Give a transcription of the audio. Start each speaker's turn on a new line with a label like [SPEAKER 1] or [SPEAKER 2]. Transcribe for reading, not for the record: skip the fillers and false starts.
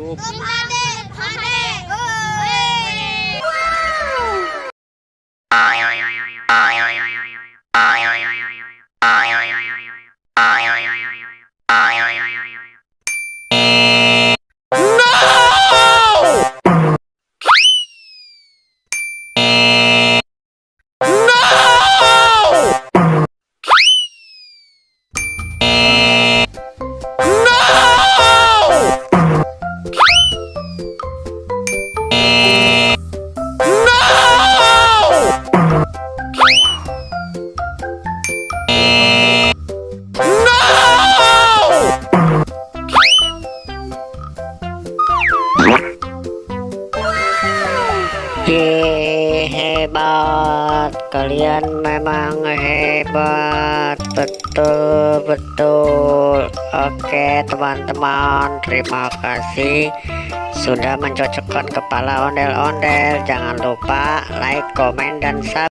[SPEAKER 1] YouTube. Hebat, kalian memang hebat, betul. Oke teman-teman, terima kasih sudah mencocokkan kepala ondel-ondel. Jangan lupa like, komen, dan subscribe.